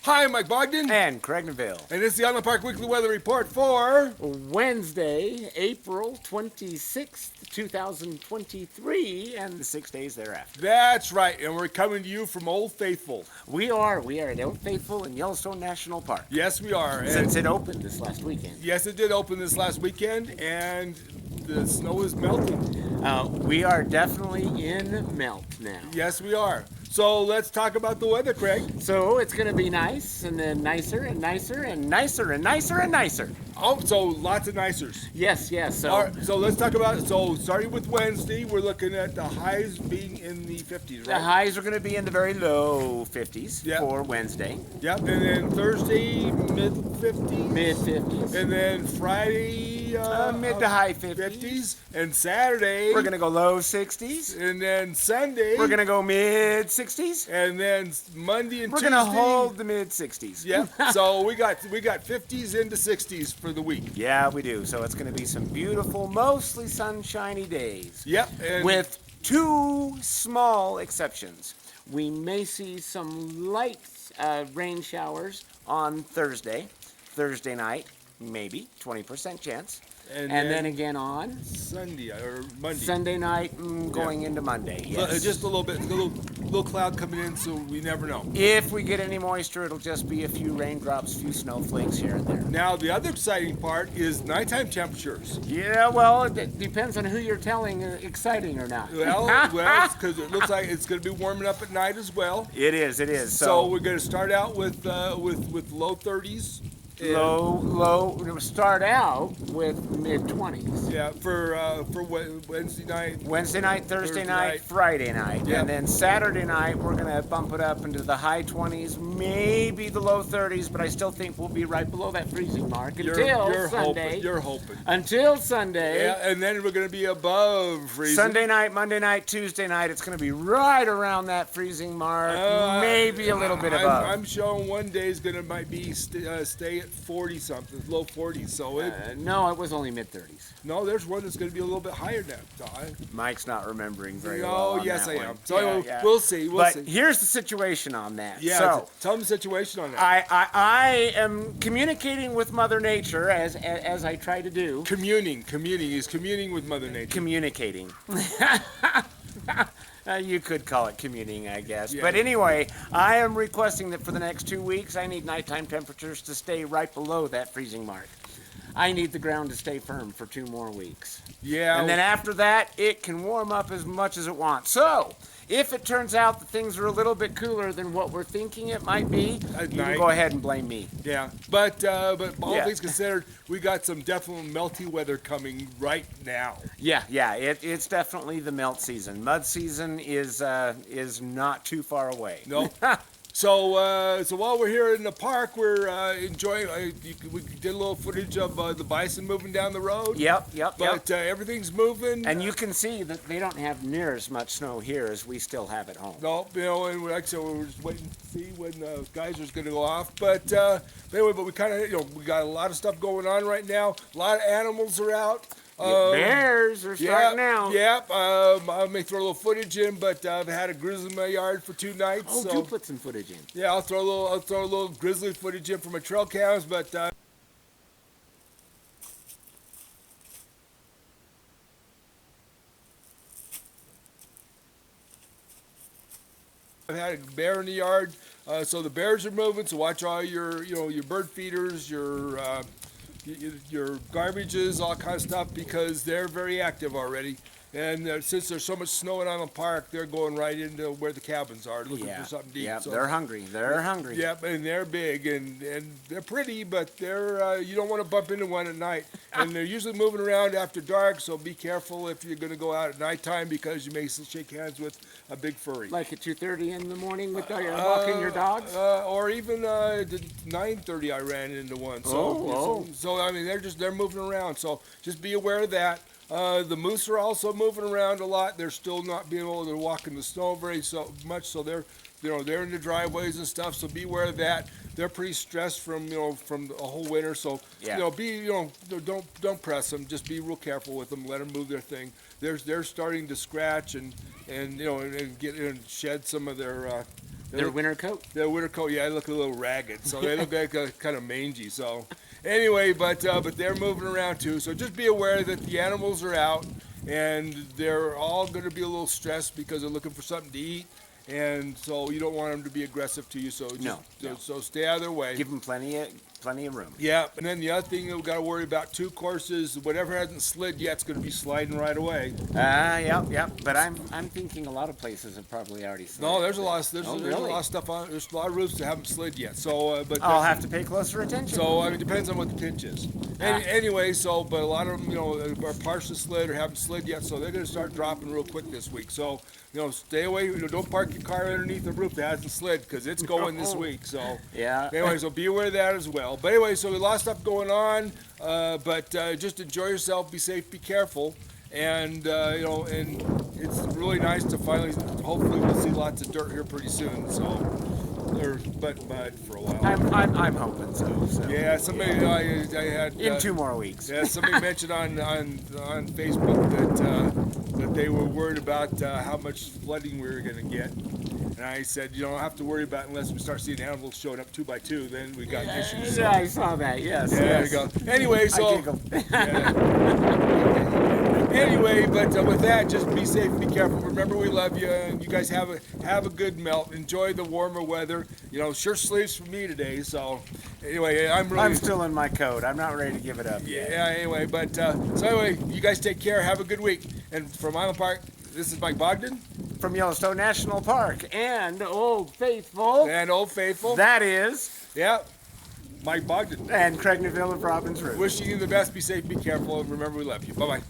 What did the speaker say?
Hi, I'm Mike Bogden. And Craig Neville. And this is the Island Park Weekly Weather Report for Wednesday, April 26th, 2023, and the 6 days thereafter. That's right, and we're coming to you from Old Faithful. We are at Old Faithful in Yellowstone National Park. Yes, we are. Since it opened this last weekend. Yes, it did open this last weekend, and the snow is melting. We are definitely in melt now. Yes, we are. So let's talk about the weather, Craig. So it's going to be nice, and then nicer, and nicer, and nicer, and nicer, and nicer. Oh, so lots of nicers. Yes. So, All right, so let's talk about, so starting with Wednesday, we're looking at the highs being in the 50s, right? The highs are going to be in the very low 50s Yep. for Wednesday. Yep, and then Thursday, mid-50s. Mid-50s. And then Friday, mid to high 50s. 50s. And Saturday, We're going to go low 60s. and then Sunday, We're going to go mid 60s. and then Monday and We're Tuesday. going to hold the mid 60s. Yep. So we got 50s into 60s for the week. Yeah, we do. So it's going to be some beautiful, mostly sunshiny days. Yep. And With two small exceptions. We may see some light rain showers on Thursday night, maybe 20% chance. And then again on Sunday or Monday. Sunday night, going into Monday. Yes. Just a little bit, little cloud coming in, so we never know. If we get any moisture, it'll just be a few raindrops, a few snowflakes here and there. Now, the other exciting part is nighttime temperatures. Yeah, well, it depends on who you're telling exciting or not. Well, because it looks like it's going to be warming up at night as well. It is. So we're going to start out with low 30s. We'll start out with mid-20s. Yeah, for Wednesday night. Wednesday night, Thursday night, Friday night. Yep. And then Saturday night, we're going to bump it up into the high 20s, maybe the low 30s, but I still think we'll be right below that freezing mark until Sunday. You're hoping. Until Sunday. Yeah, and then we're going to be above freezing. Sunday night, Monday night, Tuesday night, it's going to be right around that freezing mark, maybe a little bit above. I'm showing one day is going to might be stay at 40 something, low 40s. So no, it was only mid-30s. no, there's one that's going to be a little bit higher now. Mike's not remembering very well. Oh, on yes, that I one. am. So Yeah. we'll see. But see. here's the situation on that. Yeah, So tell them the situation on that. I am communicating with Mother Nature as I try to do. Communing is communing with Mother Nature. Communicating. You could call it communing, I guess. Yeah. But anyway, I am requesting that for the next 2 weeks, I need nighttime temperatures to stay right below that freezing mark. I need the ground to stay firm for 2 more weeks. Yeah. And then after that, it can warm up as much as it wants. So, if it turns out that things are a little bit cooler than what we're thinking it might be, you can go ahead and blame me. Yeah, but all things considered, we got some definite melty weather coming right now. Yeah, it's definitely the melt season. Mud season is not too far away. No. So while we're here in the park, we're enjoying. We did a little footage of the bison moving down the road. Yep. But everything's moving. And you can see that they don't have near as much snow here as we still have at home. No, and we're just waiting to see when the geyser's going to go off. But anyway, we kind of we got a lot of stuff going on right now. A lot of animals are out. Bears are starting out. Yep. I may throw a little footage in, but I've had a grizzly in my yard for 2 nights. Oh, so. do put some footage in. Yeah, I'll throw a little grizzly footage in for my trail cams, but I've had a bear in the yard, so the bears are moving. So watch all your your bird feeders, your garbages, all kind of stuff, because they're very active already. And since there's so much snowing on the park, they're going right into where the cabins are, looking for something to eat. Yeah, so, they're hungry. They're hungry. Yep, and they're big, and they're pretty, but they're you don't want to bump into one at night. And they're usually moving around after dark, so be careful if you're going to go out at nighttime, because you may shake hands with a big furry. Like at 2:30 in the morning with walking your dogs? Or even 9:30 I ran into one. So I mean, they're moving around, so just be aware of that. The moose are also moving around a lot. They're still not being able to walk in the snow very much, so they're in the driveways and stuff. So be aware of that. They're pretty stressed from the whole winter. So don't press them. Just be real careful with them. Let them move their thing. They're starting to scratch and get and shed some of their Their winter coat? Their winter coat, yeah, they look a little ragged, so they look like kind of mangy. So, anyway, but they're moving around too. So just be aware that the animals are out, and they're all going to be a little stressed because they're looking for something to eat, and so you don't want them to be aggressive to you. So just, so stay out of their way. Give them plenty of room. Yeah, and then the other thing that we got to worry about too, of course, is whatever hasn't slid yet, it's going to be sliding right away. Yeah. But I'm thinking a lot of places have probably already slid. No, there's a lot of there's a really? lot of stuff on. There's a lot of roofs that haven't slid yet. So, but I'll have to pay closer attention. so I mean, it depends on what the pitch is. Anyway, so but a lot of them, are partially slid or haven't slid yet, so they're going to start dropping real quick this week. So, stay away. Don't park your car underneath the roof that hasn't slid because it's going this week. So Yeah. Anyway, so be aware of that as well. But anyway, so a lot of stuff going on. But just enjoy yourself. Be safe. Be careful. And and it's really nice to finally. Hopefully, we'll see lots of dirt here pretty soon. So, but mud for a while. I'm hoping so. Yeah, somebody I had In 2 more weeks. yeah, somebody mentioned on Facebook that they were worried about how much flooding we were going to get, and I said you don't have to worry about it unless we start seeing animals showing up 2 by 2. Then we got issues. Yeah, I saw that. Yes. Yeah, there you go. Anyway, I so giggled. anyway, but with that, just be safe, be careful. Remember, we love you, and you guys have a good melt. Enjoy the warmer weather. Short sleeves for me today. So anyway, I'm still in my coat. I'm not ready to give it up yet. Yeah, anyway, but so anyway, you guys take care. Have a good week. And from Island Park, this is Mike Bogden. From Yellowstone National Park and Old Faithful. And Old Faithful. That is. Yeah, Mike Bogden. And Craig Neville of Robbins Root. Wishing you the best. Be safe, be careful, and remember we love you. Bye-bye.